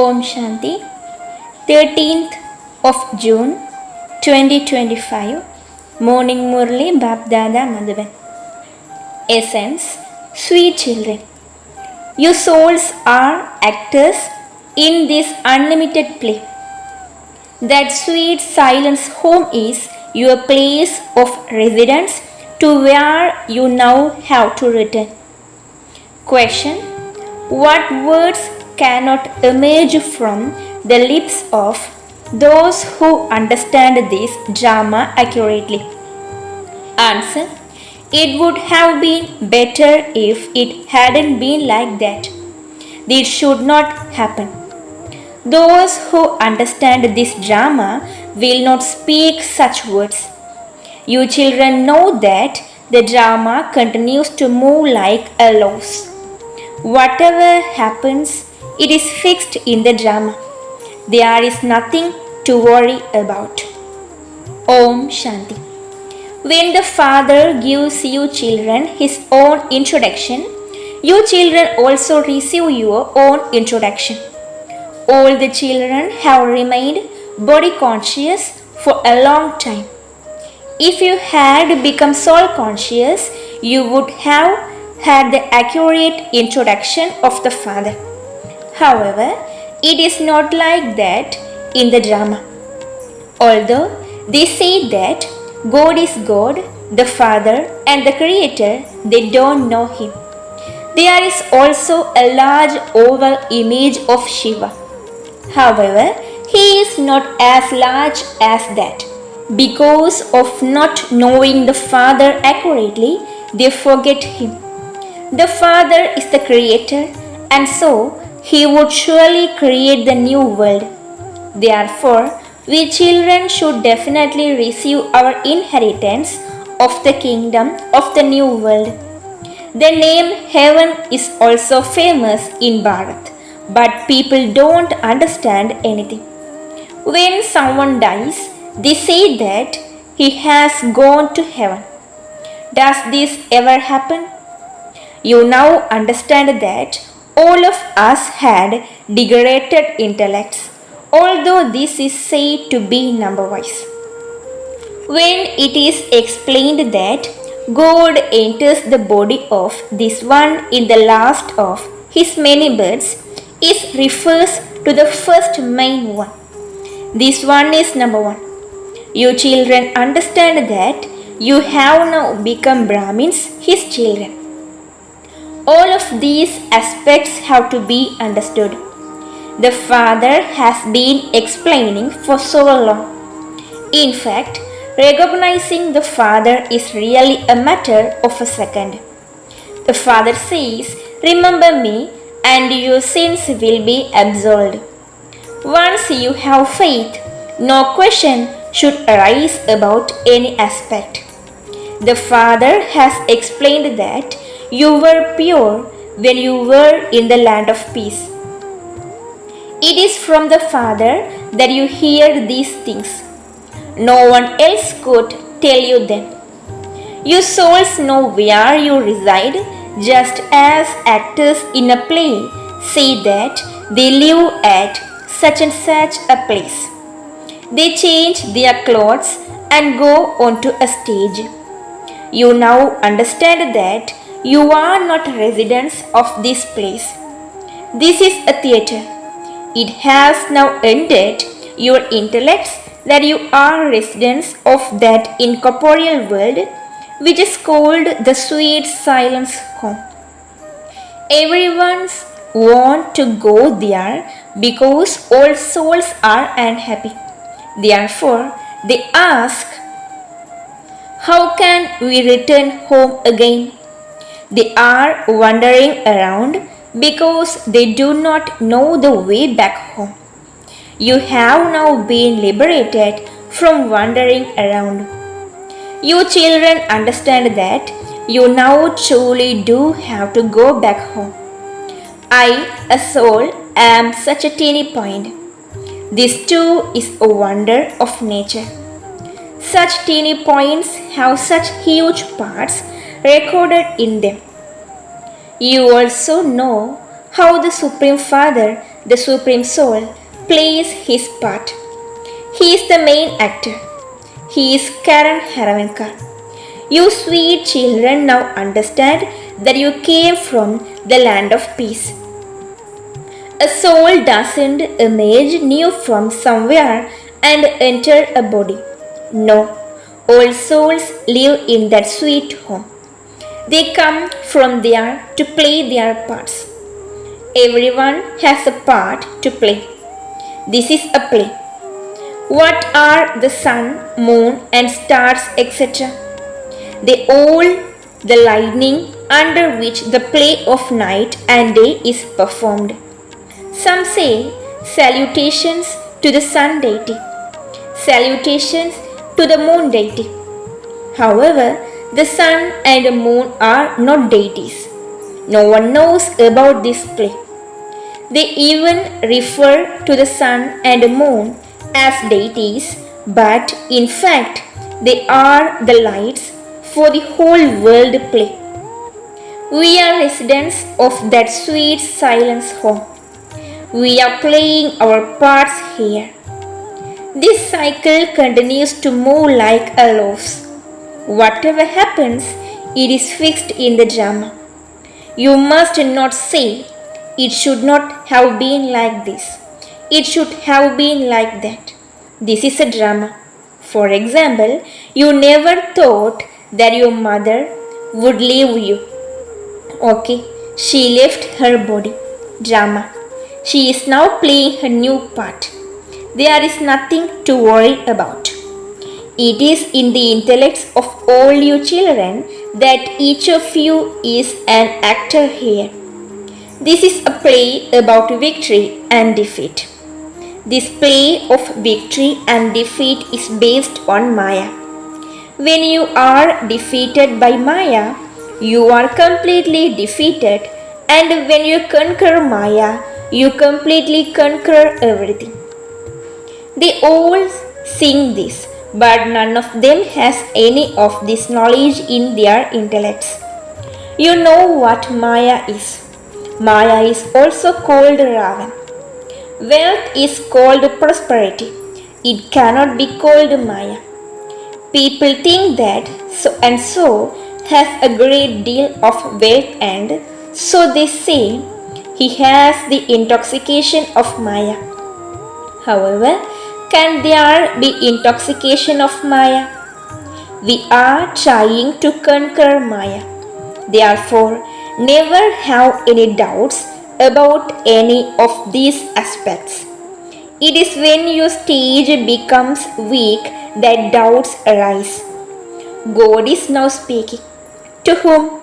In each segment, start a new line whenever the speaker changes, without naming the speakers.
Om Shanti, 13th of June 2025, Morning Murli Babdada Madhavan. Essence, sweet children, your souls are actors in this unlimited play. That sweet silence home is your place of residence to where you now have to return. Question: what words cannot emerge from the lips of those who understand this drama accurately? Answer: it would have been better if it hadn't been like that. This should not happen. Those who understand this drama will not speak such words. You children know that the drama continues to move like a louse. Whatever happens, it is fixed in the drama. There is nothing to worry about. Om Shanti. When the Father gives you children his own introduction, you children also receive your own introduction. All the children have remained body conscious for a long time. If you had become soul conscious, you would have had the accurate introduction of the Father. However, it is not like that in the drama. Although they say that God is God, the Father and the Creator, they don't know Him. There is also a large oval image of Shiva. However, he is not as large as that. Because of not knowing the Father accurately, they forget him. The Father is the Creator, and so he would surely create the new world. Therefore, we children should definitely receive our inheritance of the kingdom of the new world. The name heaven is also famous in Bharat, but people don't understand anything. When someone dies, they say that he has gone to heaven. Does this ever happen? You now understand that all of us had degraded intellects, although this is said to be number-wise. When it is explained that God enters the body of this one in the last of his many births, it refers to the first main one. This one is number one. You children understand that you have now become Brahmins, his children. All of these aspects have to be understood. The Father has been explaining for so long. In fact, recognizing the Father is really a matter of a second. The Father says, "Remember me, and your sins will be absolved." Once you have faith, no question should arise about any aspect. The Father has explained that you were pure when you were in the land of peace. It is from the Father that you hear these things. No one else could tell you them. Your souls know where you reside, just as actors in a play say that they live at such and such a place. They change their clothes and go onto a stage. You now understand that you are not residents of this place. This is a theatre. It has now entered your intellects that you are residents of that incorporeal world which is called the sweet silence home. Everyone wants to go there because all souls are unhappy. Therefore, they ask, how can we return home again? They are wandering around because they do not know the way back home. You have now been liberated from wandering around. You children understand that you now truly do have to go back home. I, a soul, am such a teeny point. This too is a wonder of nature. Such teeny points have such huge parts recorded in them. You also know how the Supreme Father the Supreme Soul, plays his part. He is the main actor. He is Karan Haravankar. You sweet children now understand that you came from the land of peace. A soul doesn't emerge new from somewhere and enter a body. No, all souls live in that sweet home. They come from there to play their parts. Everyone has a part to play. This is a play. What are the sun, moon, and stars, etc.? They all the lightning under which the play of night and day is performed. Some say salutations to the sun deity, salutations to the moon deity. However, the sun and the moon are not deities. No one knows about this play. They even refer to the sun and the moon as deities, but in fact, they are the lights for the whole world play. We are residents of that sweet silence home. We are playing our parts here. This cycle continues to move like a loaf. Whatever happens, it is fixed in the drama. You must not say, it should not have been like this. It should have been like that. This is a drama. For example, you never thought that your mother would leave you. Okay, she left her body. Drama. She is now playing her new part. There is nothing to worry about. It is in the intellects of all you children that each of you is an actor here. This is a play about victory and defeat. This play of victory and defeat is based on Maya. When you are defeated by Maya, you are completely defeated, and when you conquer Maya, you completely conquer everything. They all sing this, but none of them has any of this knowledge in their intellects. You know what Maya is. Maya is also called Ravan. Wealth is called prosperity. It cannot be called Maya. People think that so and so has a great deal of wealth, and so they say he has the intoxication of Maya. However, can there be intoxication of Maya? We are trying to conquer Maya. Therefore, never have any doubts about any of these aspects. It is when your stage becomes weak that doubts arise. God is now speaking. To whom?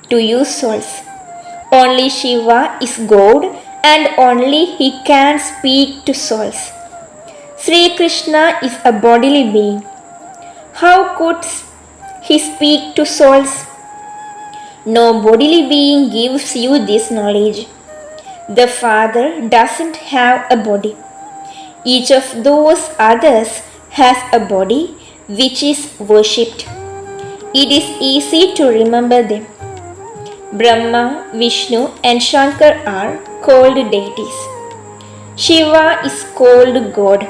To you souls. Only Shiva is God, and only He can speak to souls. Sri Krishna is a bodily being. How could He speak to souls? No bodily being gives you this knowledge. The Father doesn't have a body. Each of those others has a body which is worshipped. It is easy to remember them. Brahma, Vishnu, and Shankar are called deities. Shiva is called God.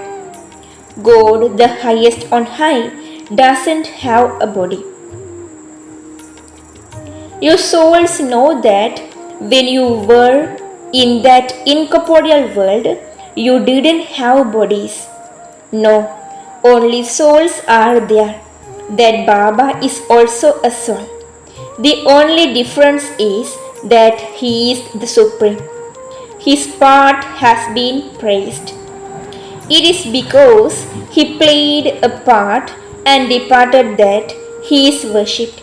God, the highest on high, doesn't have a body. Your souls know that when you were in that incorporeal world, you didn't have bodies. No, only souls are there. That Baba is also a soul. The only difference is that he is the Supreme. His part has been praised. It is because he played a part and departed that he is worshipped.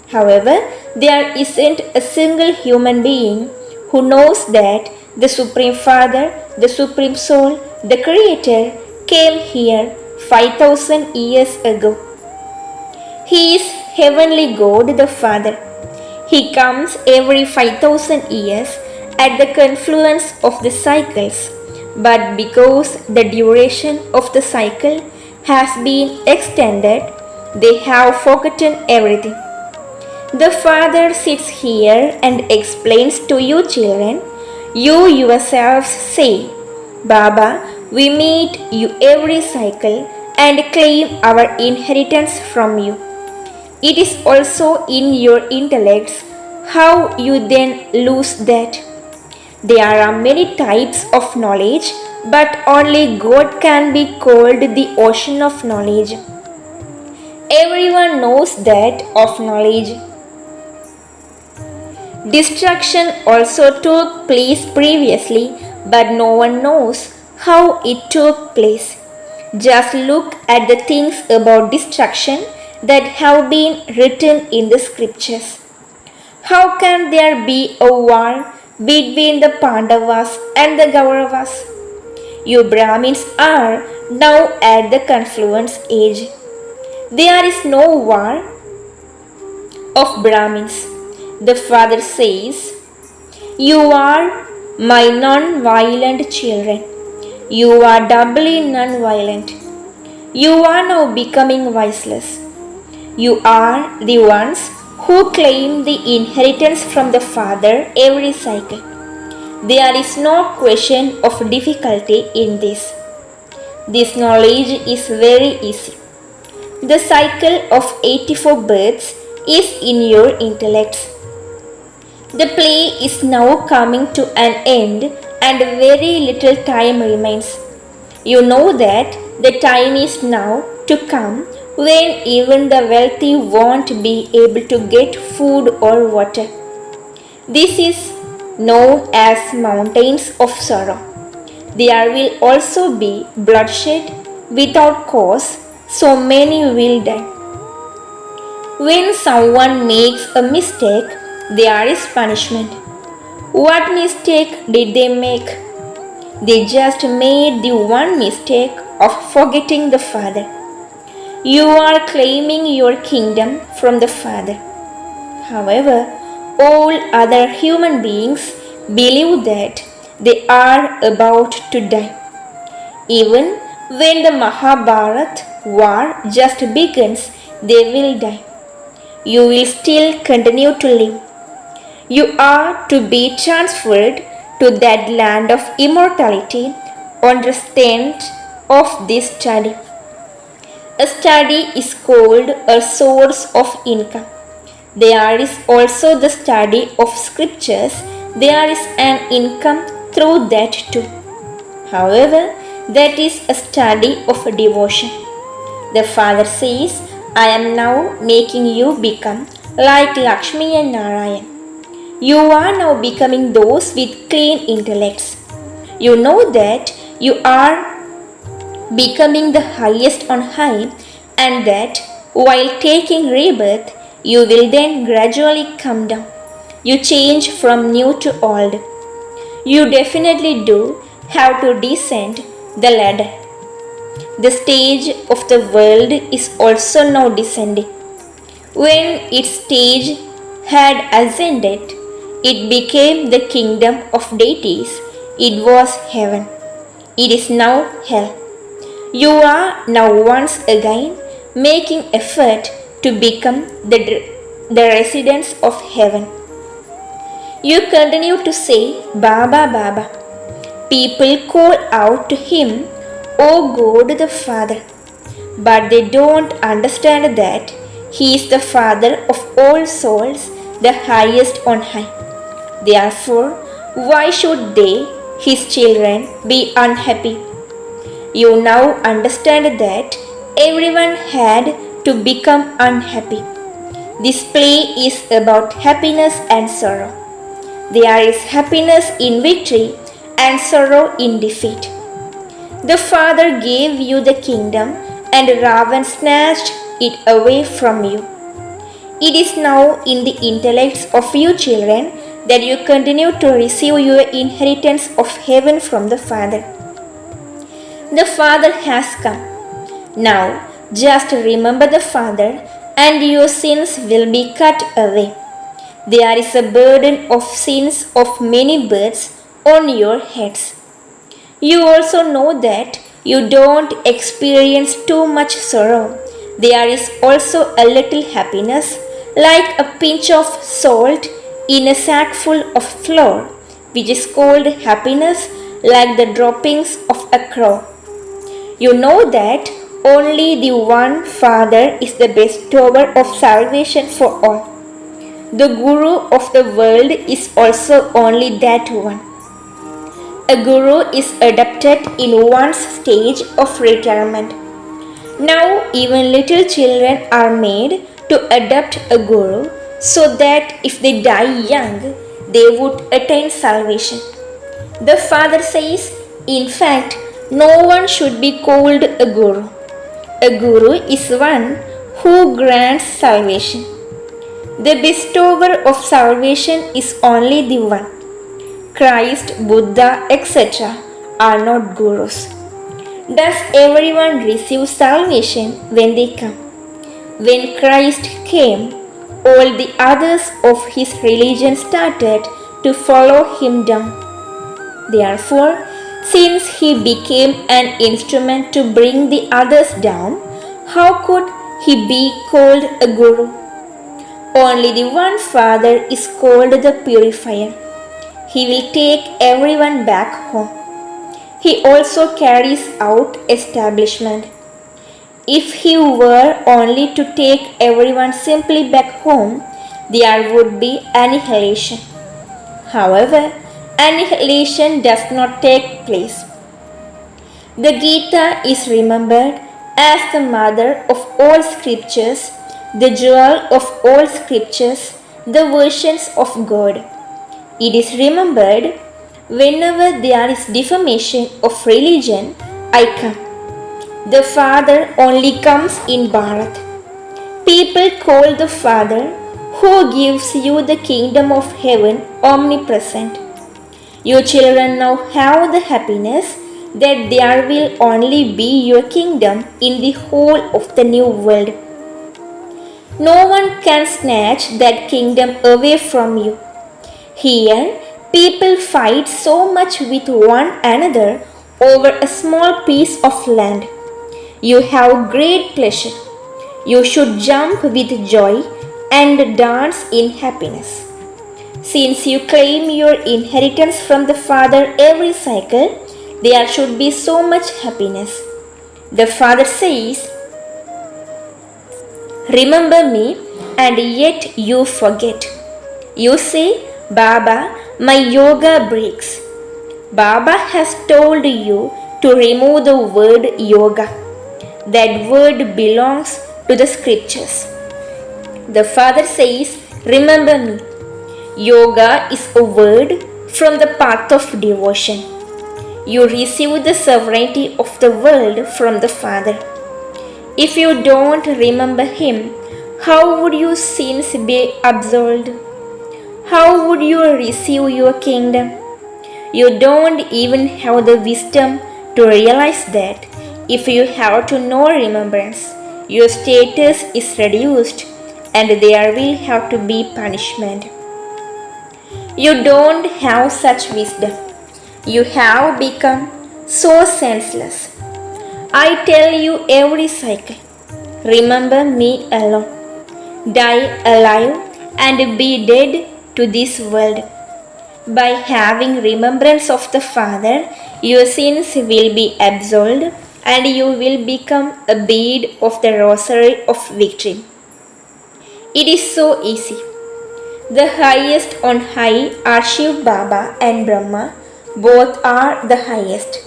However, there isn't a single human being who knows that the Supreme Father, the Supreme Soul, the Creator came here 5,000 years ago. He is Heavenly God the Father. He comes every 5,000 years at the confluence of the cycles, but because the duration of the cycle has been extended, they have forgotten everything. The Father sits here and explains to you children, You yourselves say, Baba, we meet you every cycle and claim our inheritance from you. It is also in your intellects how you then lose that. There are many types of knowledge, but only God can be called the ocean of knowledge. Everyone knows that of knowledge. Destruction also took place previously, but no one knows how it took place. Just look at the things about destruction that have been written in the scriptures. How can there be a war between the Pandavas and the Kauravas? You Brahmins are now at the confluence age. There is no war of Brahmins. The father says, You are my non-violent children. You are doubly non-violent. You are now becoming voiceless. You are the ones who claim the inheritance from the father every cycle. There is no question of difficulty in this. This knowledge is very easy. The cycle of 84 births is in your intellects. The play is now coming to an end and very little time remains. You know that the time is now to come when even the wealthy won't be able to get food or water. This is known as mountains of sorrow. There will also be bloodshed without cause, so many will die. When someone makes a mistake, there is punishment. What mistake did they make? They just made the one mistake of forgetting the Father. You are claiming your kingdom from the Father. However, all other human beings believe that they are about to die. Even when the Mahabharata war just begins, they will die. You will still continue to live. You are to be transferred to that land of immortality on the strength of this study. A study is called a source of income. There is also the study of scriptures. There is an income through that too. However, that is a study of devotion. The Father says, I am now making you become like Lakshmi and Narayan. You are now becoming those with clean intellects. You know that you are becoming the highest on high, and that while taking rebirth, you will then gradually come down. You change from new to old. You definitely do have to descend the ladder. The stage of the world is also now descending. When its stage had ascended, it became the kingdom of deities. It was heaven. It is now hell. You are now once again making effort to become the residents of heaven. You continue to say, Baba, Baba. People call out to him, O God the Father. But they don't understand that he is the Father of all souls, the highest on high. Therefore, why should they, his children, be unhappy? You now understand that everyone had to become unhappy. This play is about happiness and sorrow. There is happiness in victory and sorrow in defeat. The Father gave you the kingdom, and Ravan snatched it away from you. It is now in the intellects of you children that you continue to receive your inheritance of heaven from the Father. The Father has come. Now, just remember the Father, and your sins will be cut away. There is a burden of sins of many births on your heads. You also know that you don't experience too much sorrow. There is also a little happiness, like a pinch of salt in a sack full of flour. which is called happiness, like the droppings of a crow. You know that only the one Father is the bestower of salvation for all. The Guru of the world is also only that one. A guru is adopted in one's stage of retirement. Now even little children are made to adopt a guru so that if they die young, they would attain salvation. The Father says, in fact, no one should be called a guru. A guru is one who grants salvation. The bestower of salvation is only the one. Christ, Buddha, etc. are not gurus. Does everyone receive salvation when they come? When Christ came, all the others of his religion started to follow him down. Therefore, since he became an instrument to bring the others down, how could he be called a guru? Only the one Father is called the purifier. He will take everyone back home. He also carries out establishment. If he were only to take everyone simply back home, there would be annihilation. However, annihilation does not take place. The Gita is remembered as the mother of all scriptures, the jewel of all scriptures, the versions of God. It is remembered whenever there is defamation of religion, I come. The Father only comes in Bharat. People call the Father who gives you the kingdom of heaven omnipresent. You children now have the happiness that there will only be your kingdom in the whole of the new world. No one can snatch that kingdom away from you. Here, people fight so much with one another over a small piece of land. You have great pleasure. You should jump with joy and dance in happiness. Since you claim your inheritance from the Father every cycle, there should be so much happiness. The Father says, remember me, and yet you forget. You say, Baba, my yoga breaks. Baba has told you to remove the word yoga. That word belongs to the scriptures. The Father says, remember me. Yoga is a word from the path of devotion. You receive the sovereignty of the world from the Father. If you don't remember Him, how would your sins be absolved? How would you receive your kingdom? You don't even have the wisdom to realize that if you have to no remembrance, your status is reduced and there will have to be punishment. You don't have such wisdom. You have become so senseless. I tell you every cycle, remember me alone. Die alive and be dead to this world. By having remembrance of the Father, your sins will be absolved and you will become a bead of the rosary of victory. It is so easy. The highest on high are Shiv Baba and Brahma. Both are the highest.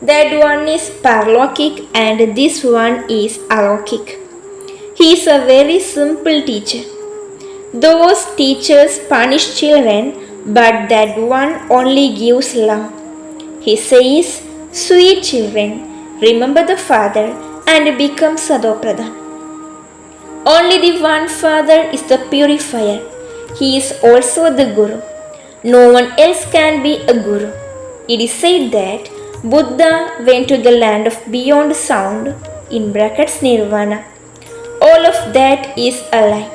That one is Parlokik and this one is Alokik. He is a very simple teacher. Those teachers punish children, but that one only gives love. He says, sweet children, remember the Father and become Sadopradhan. Only the one Father is the purifier. He is also the Guru. No one else can be a Guru. It is said that Buddha went to the land of beyond sound, in brackets Nirvana. All of that is a lie.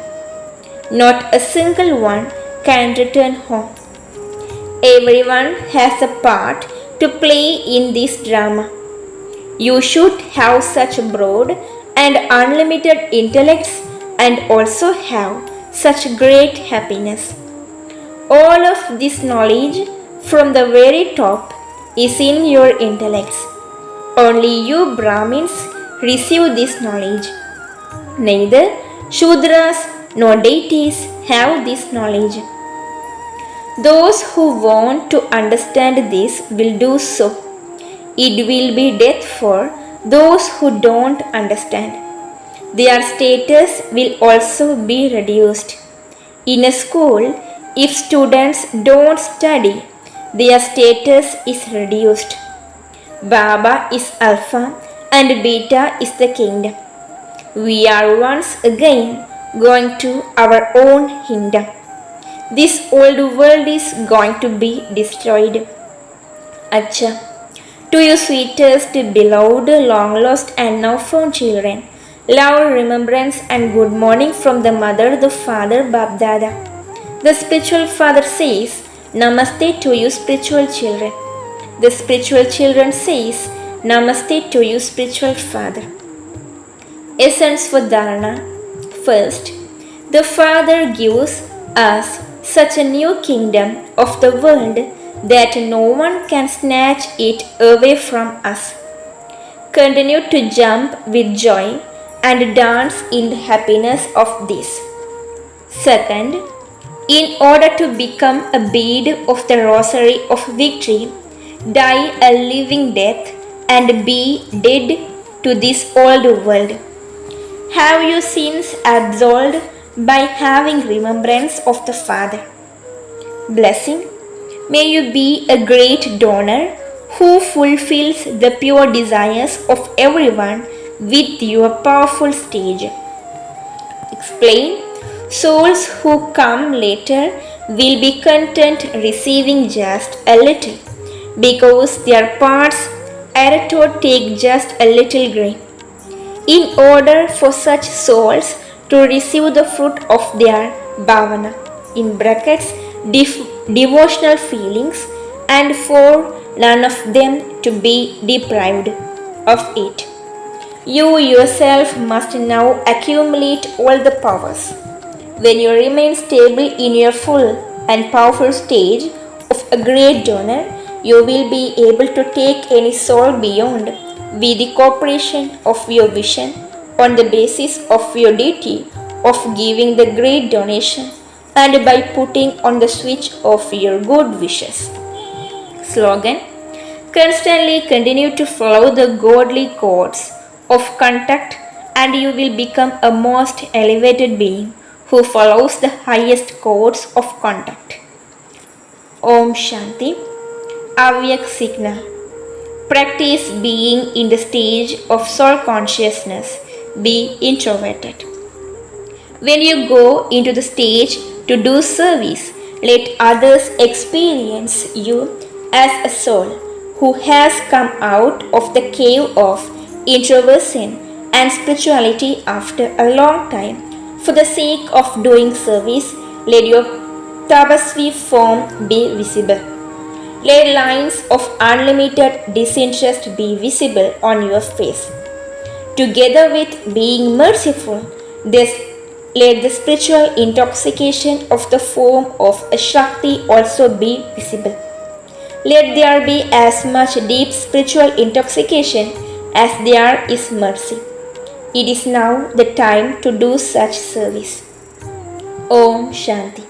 Not a single one can return home. Everyone has a part to play in this drama. You should have such broad and unlimited intellects and also have such great happiness. All of this knowledge from the very top is in your intellects. Only you Brahmins receive this knowledge. Neither Shudras nor deities have this knowledge. Those who want to understand this will do so. It will be death for those who don't understand. Their status will also be reduced. In a school, if students don't study, their status is reduced. Baba is Alpha and Beta is the kingdom. We are once again going to our own kingdom. This old world is going to be destroyed. Acha. To you sweetest, beloved, long lost and now found children, love, remembrance and good morning from the mother, the father, Babdada. The spiritual father says, Namaste to you spiritual children. The spiritual children says, Namaste to you spiritual father. Essence for Dharana. First, the Father gives us such a new kingdom of the world that no one can snatch it away from us. Continue to jump with joy and dance in the happiness of this. Second, in order to become a bead of the rosary of victory, die a living death and be dead to this old world. Have your sins absolved by having remembrance of the Father. Blessing. May you be a great donor who fulfills the pure desires of everyone with your powerful stage. Explain. Souls who come later will be content receiving just a little because their parts are to take just a little grain. In order for such souls to receive the fruit of their bhavana, in brackets, devotional feelings, and for none of them to be deprived of it. You yourself must now accumulate all the powers. When you remain stable in your full and powerful stage of a great donor, you will be able to take any soul beyond with the cooperation of your vision on the basis of your duty of giving the great donation and by putting on the switch of your good wishes. Slogan. Constantly continue to follow the godly codes of conduct and you will become a most elevated being who follows the highest codes of conduct. Om Shanti. Avyak signal. Practice being in the stage of soul consciousness. Be introverted. When you go into the stage to do service, let others experience you as a soul who has come out of the cave of introversion and spirituality after a long time. For the sake of doing service, let your Tabasvi form be visible. Let lines of unlimited disinterest be visible on your face. Together with being merciful, let the spiritual intoxication of the form of a Shakti also be visible. Let there be as much deep spiritual intoxication as there is mercy. It is now the time to do such service. Om Shanti.